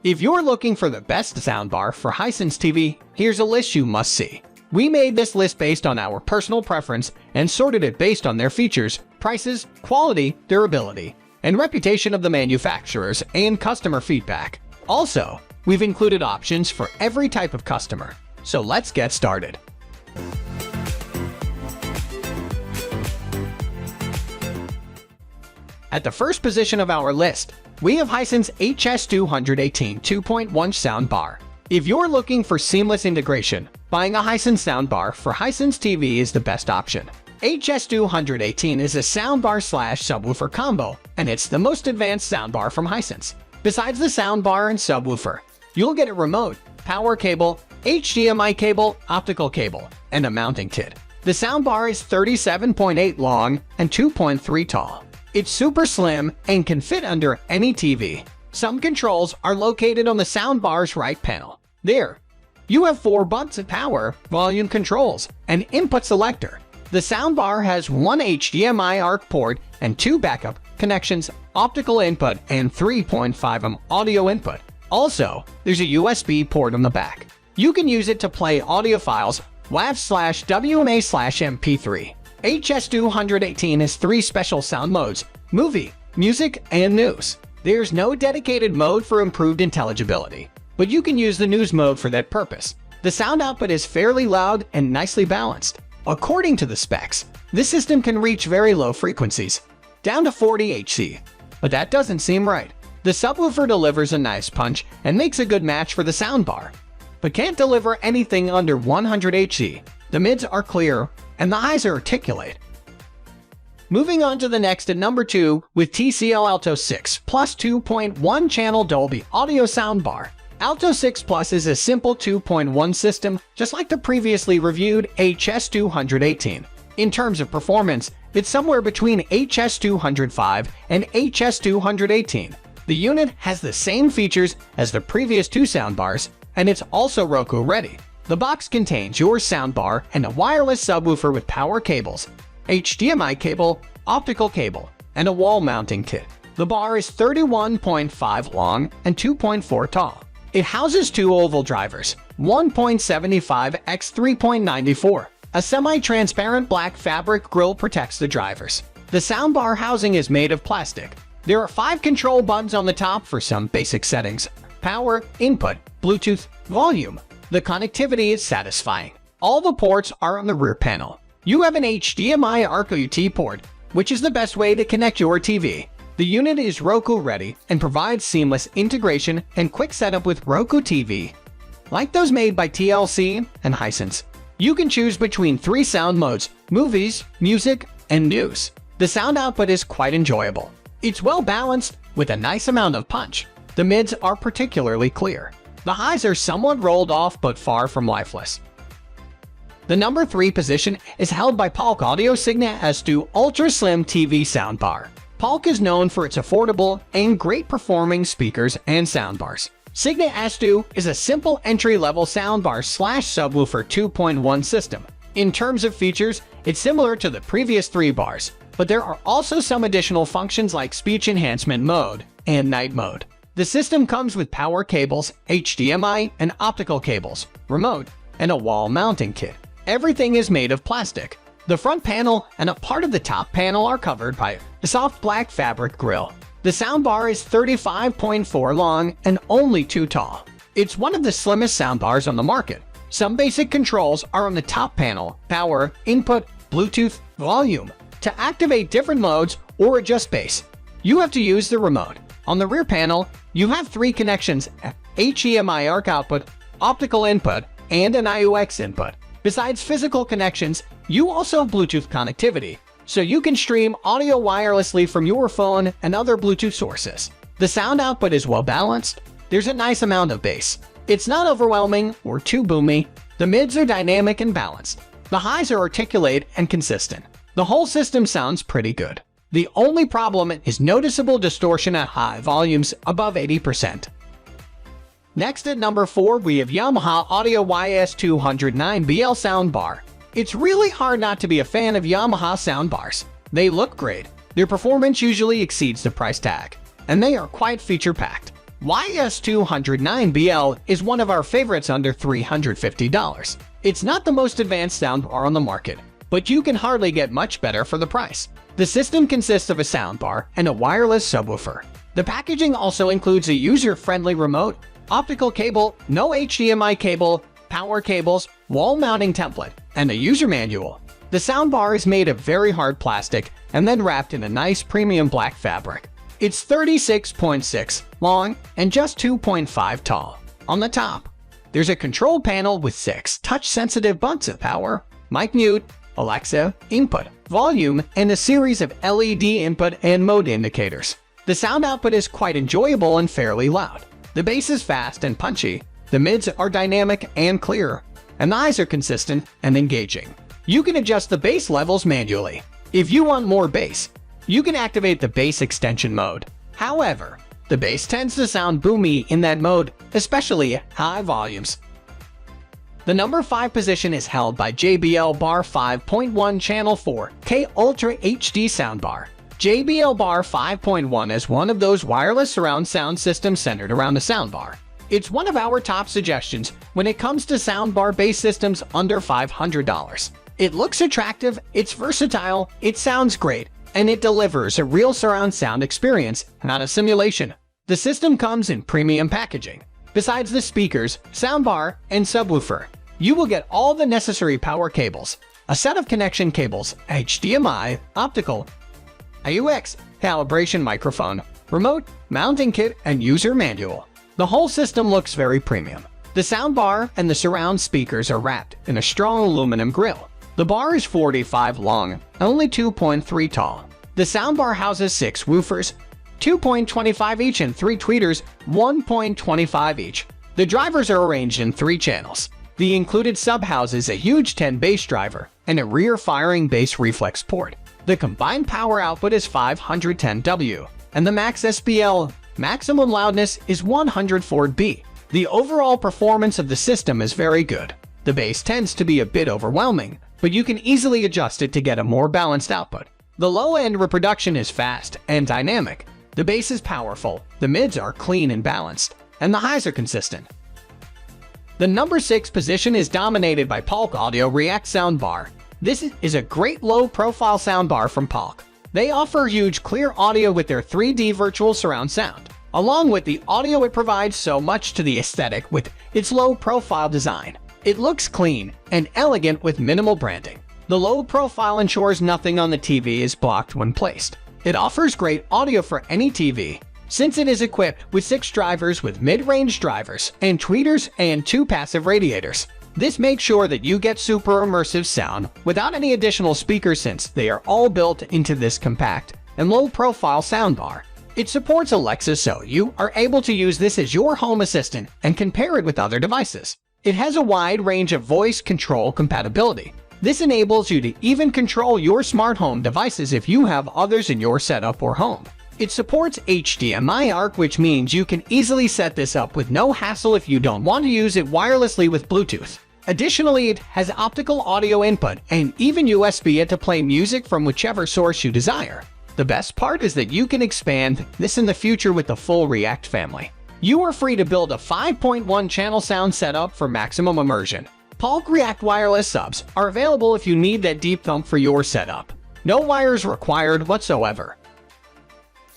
If you're looking for the best soundbar for Hisense TV, here's a list you must see. We made this list based on our personal preference and sorted it based on their features, prices, quality, durability, and reputation of the manufacturers and customer feedback. Also, we've included options for every type of customer. So let's get started. At the first position of our list, we have Hisense HS218 2.1 soundbar. If you're looking for seamless integration, buying a Hisense soundbar for Hisense TV is the best option. HS218 is a soundbar/subwoofer combo, and it's the most advanced soundbar from Hisense. Besides the soundbar and subwoofer, you'll get a remote, power cable, HDMI cable, optical cable, and a mounting kit. The soundbar is 37.8 long and 2.3 tall. It's super slim and can fit under any TV. Some controls are located on the soundbar's right panel. There, you have 4 buttons of power, volume controls, and input selector. The soundbar has one HDMI ARC port and 2 backup connections, optical input, and 3.5 audio input. Also, there's a USB port on the back. You can use it to play audio files, WAV/WMA/MP3. HS218 has 3 special sound modes: movie, music, and news. There's no dedicated mode for improved intelligibility, but you can use the news mode for that purpose. The sound output is fairly loud and nicely balanced. According to the specs, this system can reach very low frequencies, down to 40 Hz, but that doesn't seem right. The subwoofer delivers a nice punch and makes a good match for the soundbar, but can't deliver anything under 100 Hz. The mids are clear, and the highs are articulate. Moving on to the next at number 2 with TCL Alto 6 Plus 2.1 channel Dolby audio soundbar. Alto 6 Plus is a simple 2.1 system, just like the previously reviewed HS218. In terms of performance, it's somewhere between HS205 and HS218. The unit has the same features as the previous 2 soundbars, and it's also Roku ready. The box contains your soundbar and a wireless subwoofer with power cables, HDMI cable, optical cable, and a wall mounting kit. The bar is 31.5 long and 2.4 tall. It houses 2 oval drivers, 1.75 x 3.94. A semi-transparent black fabric grille protects the drivers. The soundbar housing is made of plastic. There are 5 control buttons on the top for some basic settings: power, input, Bluetooth, volume. The connectivity is satisfying. All the ports are on the rear panel. You have an HDMI ARC OUT port, which is the best way to connect your TV. The unit is Roku ready and provides seamless integration and quick setup with Roku TV, like those made by TLC and Hisense. You can choose between 3 sound modes: movies, music, and news. The sound output is quite enjoyable. It's well balanced with a nice amount of punch. The mids are particularly clear. The highs are somewhat rolled off but far from lifeless. The number 3 position is held by Polk Audio Signa S2 Ultra Slim TV Soundbar. Polk is known for its affordable and great performing speakers and soundbars. Signa S2 is a simple entry-level soundbar/subwoofer 2.1 system. In terms of features, it's similar to the previous 3 bars, but there are also some additional functions like speech enhancement mode and night mode. The system comes with power cables, HDMI and optical cables, remote, and a wall mounting kit. Everything is made of plastic. The front panel and a part of the top panel are covered by a soft black fabric grille. The soundbar is 35.4 long and only 2 tall. It's one of the slimmest soundbars on the market. Some basic controls are on the top panel: power, input, Bluetooth, volume. To activate different modes or adjust bass, you have to use the remote. On the rear panel, you have 3 connections: HDMI ARC output, optical input, and an AUX input. Besides physical connections, you also have Bluetooth connectivity, so you can stream audio wirelessly from your phone and other Bluetooth sources. The sound output is well balanced. There's a nice amount of bass. It's not overwhelming or too boomy. The mids are dynamic and balanced. The highs are articulate and consistent. The whole system sounds pretty good. The only problem is noticeable distortion at high volumes above 80%. Next at number 4, we have Yamaha Audio YS209BL Soundbar. It's really hard not to be a fan of Yamaha soundbars. They look great, their performance usually exceeds the price tag, and they are quite feature-packed. YS209BL is one of our favorites under $350. It's not the most advanced soundbar on the market, but you can hardly get much better for the price. The system consists of a soundbar and a wireless subwoofer. The packaging also includes a user-friendly remote, optical cable, no HDMI cable, power cables, wall mounting template, and a user manual. The soundbar is made of very hard plastic and then wrapped in a nice premium black fabric. It's 36.6 long and just 2.5 tall. On the top, there's a control panel with 6 touch-sensitive buttons of power, mic mute, Alexa, input, volume, and a series of LED input and mode indicators. The sound output is quite enjoyable and fairly loud. The bass is fast and punchy, the mids are dynamic and clear, and the highs are consistent and engaging. You can adjust the bass levels manually. If you want more bass, you can activate the bass extension mode. However, the bass tends to sound boomy in that mode, especially at high volumes. The number 5 position is held by JBL Bar 5.1 Channel 4K Ultra HD Soundbar. JBL Bar 5.1 is one of those wireless surround sound systems centered around a soundbar. It's one of our top suggestions when it comes to soundbar bass systems under $500. It looks attractive, it's versatile, it sounds great, and it delivers a real surround sound experience, not a simulation. The system comes in premium packaging. Besides the speakers, soundbar, and subwoofer, you will get all the necessary power cables, a set of connection cables, HDMI, optical, AUX, calibration microphone, remote, mounting kit, and user manual. The whole system looks very premium. The soundbar and the surround speakers are wrapped in a strong aluminum grille. The bar is 45 long and only 2.3 tall. The soundbar houses 6 woofers, 2.25 each, and 3 tweeters, 1.25 each. The drivers are arranged in 3 channels. The included sub houses a huge 10 bass driver and a rear-firing bass reflex port. The combined power output is 510 W, and the max SPL, maximum loudness, is 104 dB. The overall performance of the system is very good. The bass tends to be a bit overwhelming, but you can easily adjust it to get a more balanced output. The low-end reproduction is fast and dynamic. The bass is powerful, the mids are clean and balanced, and the highs are consistent. The number 6 position is dominated by Polk Audio React Soundbar. This is a great low-profile soundbar from Polk. They offer huge clear audio with their 3D virtual surround sound. Along with the audio, it provides so much to the aesthetic with its low-profile design. It looks clean and elegant with minimal branding. The low profile ensures nothing on the TV is blocked when placed. It offers great audio for any TV, since it is equipped with 6 drivers with mid-range drivers and tweeters and 2 passive radiators. This makes sure that you get super immersive sound without any additional speakers, since they are all built into this compact and low-profile soundbar. It supports Alexa, so you are able to use this as your home assistant and can pair it with other devices. It has a wide range of voice control compatibility. This enables you to even control your smart home devices if you have others in your setup or home. It supports HDMI ARC, which means you can easily set this up with no hassle if you don't want to use it wirelessly with Bluetooth. Additionally, it has optical audio input and even USB to play music from whichever source you desire. The best part is that you can expand this in the future with the full React family. You are free to build a 5.1 channel sound setup for maximum immersion. Polk React wireless subs are available if you need that deep thump for your setup. No wires required whatsoever.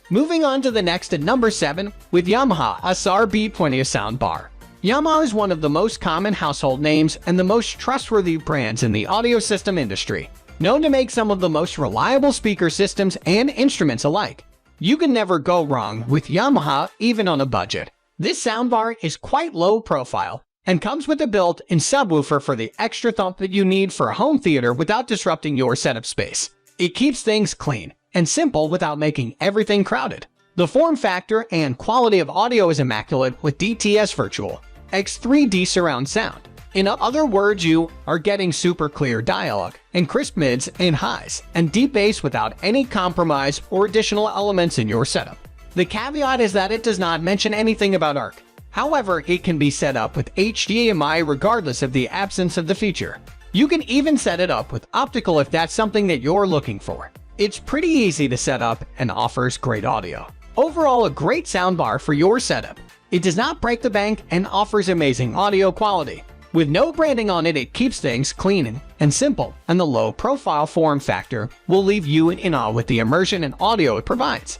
Moving on to the next at number 7 with Yamaha SRB20 soundbar. Yamaha is one of the most common household names and the most trustworthy brands in the audio system industry, known to make some of the most reliable speaker systems and instruments alike. You can never go wrong with Yamaha, even on a budget. This soundbar is quite low profile and comes with a built-in subwoofer for the extra thump that you need for a home theater without disrupting your setup space. It keeps things clean and simple without making everything crowded. The form factor and quality of audio is immaculate with DTS Virtual X3D surround sound. In other words, you are getting super clear dialogue and crisp mids and highs and deep bass without any compromise or additional elements in your setup. The caveat is that it does not mention anything about ARC. However, it can be set up with HDMI regardless of the absence of the feature. You can even set it up with optical if that's something that you're looking for. It's pretty easy to set up and offers great audio. Overall, a great soundbar for your setup. It does not break the bank and offers amazing audio quality. With no branding on it, it keeps things clean and simple, and the low-profile form factor will leave you in awe with the immersion and audio it provides.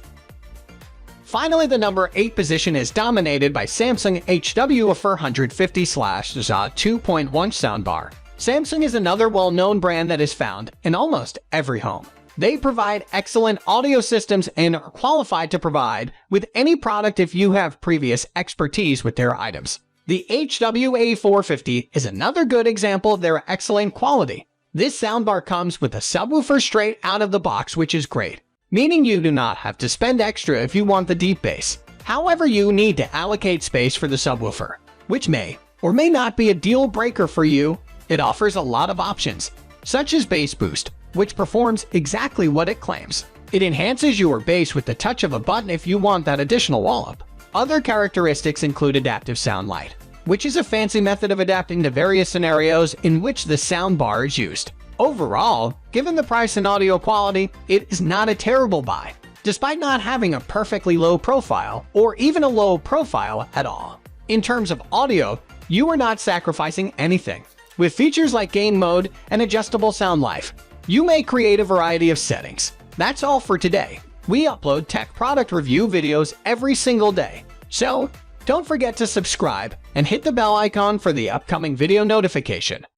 Finally, the number 8 position is dominated by Samsung HW450/ZA 2.1 soundbar. Samsung is another well-known brand that is found in almost every home. They provide excellent audio systems and are qualified to provide with any product if you have previous expertise with their items. The HWA450 is another good example of their excellent quality. This soundbar comes with a subwoofer straight out of the box, which is great, meaning you do not have to spend extra if you want the deep bass. However, you need to allocate space for the subwoofer, which may or may not be a deal breaker for you. It offers a lot of options, such as bass boost, which performs exactly what it claims. It enhances your bass with the touch of a button if you want that additional wallop. Other characteristics include adaptive sound light, which is a fancy method of adapting to various scenarios in which the soundbar is used. Overall, given the price and audio quality, it is not a terrible buy, despite not having a perfectly low profile or even a low profile at all. In terms of audio, you are not sacrificing anything. With features like gain mode and adjustable sound life, you may create a variety of settings. That's all for today. We upload tech product review videos every single day, so don't forget to subscribe and hit the bell icon for the upcoming video notification.